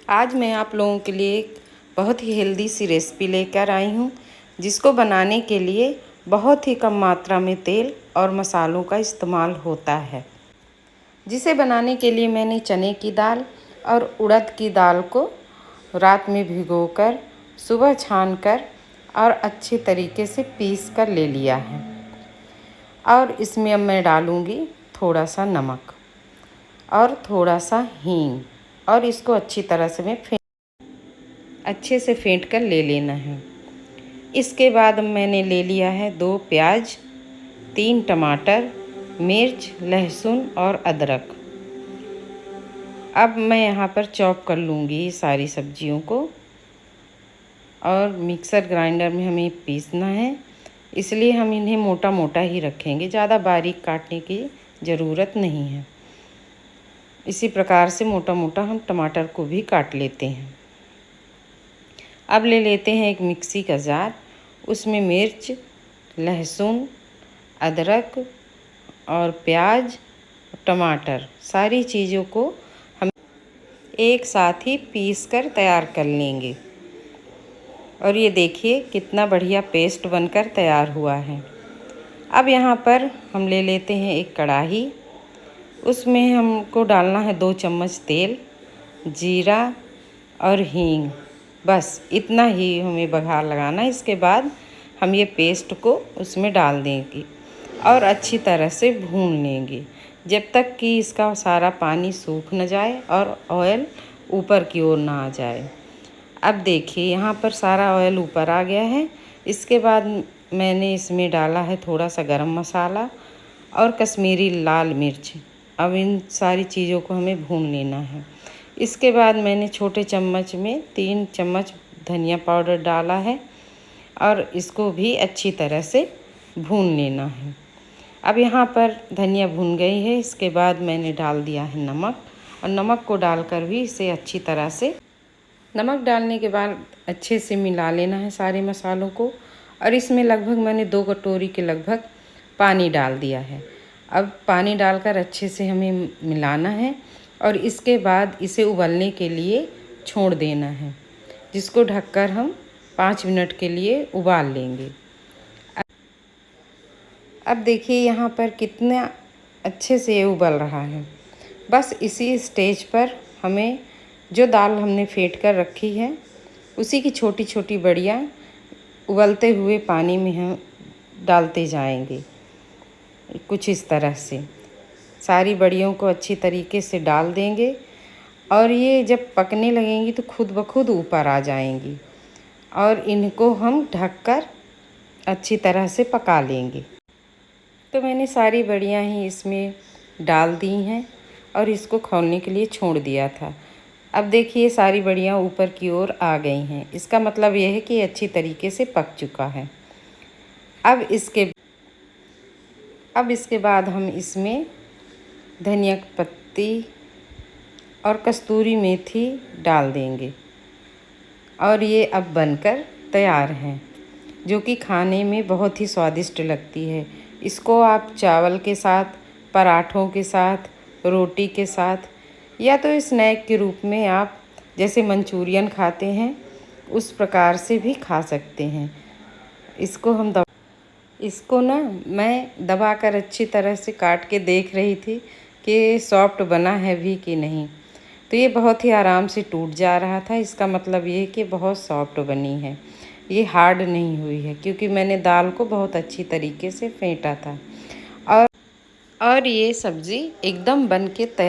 आज मैं आप लोगों के लिए एक बहुत ही हेल्दी सी रेसिपी लेकर आई हूँ, जिसको बनाने के लिए बहुत ही कम मात्रा में तेल और मसालों का इस्तेमाल होता है। जिसे बनाने के लिए मैंने चने की दाल और उड़द की दाल को रात में भिगोकर सुबह छानकर और अच्छे तरीके से पीस कर ले लिया है। और इसमें अब मैं डालूँगी थोड़ा सा नमक और थोड़ा सा हींग, और इसको अच्छी तरह से अच्छे से फेंट कर ले लेना है। इसके बाद मैंने ले लिया है 2 प्याज, 3 टमाटर, मिर्च, लहसुन और अदरक। अब मैं यहाँ पर चॉप कर लूँगी सारी सब्जियों को, और मिक्सर ग्राइंडर में हमें पीसना है, इसलिए हम इन्हें मोटा मोटा ही रखेंगे, ज़्यादा बारीक काटने की ज़रूरत नहीं है। इसी प्रकार से मोटा मोटा हम टमाटर को भी काट लेते हैं। अब ले लेते हैं एक मिक्सी का जार, उसमें मिर्च, लहसुन, अदरक और प्याज, टमाटर सारी चीज़ों को हम एक साथ ही पीस कर तैयार कर लेंगे। और ये देखिए कितना बढ़िया पेस्ट बनकर तैयार हुआ है। अब यहाँ पर हम ले लेते हैं एक कढ़ाई, उसमें हमको डालना है 2 चम्मच तेल, जीरा और हींग, बस इतना ही हमें बघार लगाना है। इसके बाद हम ये पेस्ट को उसमें डाल देंगे और अच्छी तरह से भून लेंगे जब तक कि इसका सारा पानी सूख न जाए और ऑयल ऊपर की ओर ना आ जाए। अब देखिए यहाँ पर सारा ऑयल ऊपर आ गया है। इसके बाद मैंने इसमें डाला है थोड़ा सा गरम मसाला और कश्मीरी लाल मिर्च। अब इन सारी चीज़ों को हमें भून लेना है। इसके बाद मैंने छोटे चम्मच में 3 चम्मच धनिया पाउडर डाला है और इसको भी अच्छी तरह से भून लेना है। अब यहाँ पर धनिया भून गई है। इसके बाद मैंने डाल दिया है नमक, और नमक को डालकर भी इसे अच्छी तरह से, नमक डालने के बाद अच्छे से मिला लेना है सारे मसालों को। और इसमें लगभग मैंने 2 कटोरी के लगभग पानी डाल दिया है। अब पानी डालकर अच्छे से हमें मिलाना है और इसके बाद इसे उबलने के लिए छोड़ देना है, जिसको ढककर हम 5 मिनट के लिए उबाल लेंगे। अब देखिए यहाँ पर कितना अच्छे से ये उबल रहा है। बस इसी स्टेज पर हमें जो दाल हमने फेंट कर रखी है उसी की छोटी छोटी बड़ियाँ उबलते हुए पानी में हम डालते जाएंगे। कुछ इस तरह से सारी बड़ियों को अच्छी तरीके से डाल देंगे, और ये जब पकने लगेंगी तो खुद ब खुद ऊपर आ जाएंगी, और इनको हम ढककर अच्छी तरह से पका लेंगे। तो मैंने सारी बड़ियाँ ही इसमें डाल दी हैं और इसको खौलने के लिए छोड़ दिया था। अब देखिए सारी बड़ियाँ ऊपर की ओर आ गई हैं। इसका मतलब यह है कि ये अच्छी तरीके से पक चुका है। अब इसके बाद हम इसमें धनिया की पत्ती और कस्तूरी मेथी डाल देंगे, और ये अब बनकर तैयार हैं, जो कि खाने में बहुत ही स्वादिष्ट लगती है। इसको आप चावल के साथ, पराठों के साथ, रोटी के साथ, या तो स्नैक के रूप में आप जैसे मंचूरियन खाते हैं उस प्रकार से भी खा सकते हैं। इसको ना मैं दबाकर अच्छी तरह से काट के देख रही थी कि सॉफ्ट बना है भी कि नहीं, तो ये बहुत ही आराम से टूट जा रहा था। इसका मतलब ये है कि बहुत सॉफ्ट बनी है, ये हार्ड नहीं हुई है, क्योंकि मैंने दाल को बहुत अच्छी तरीके से फेंटा था। और ये सब्ज़ी एकदम बन के तैयार।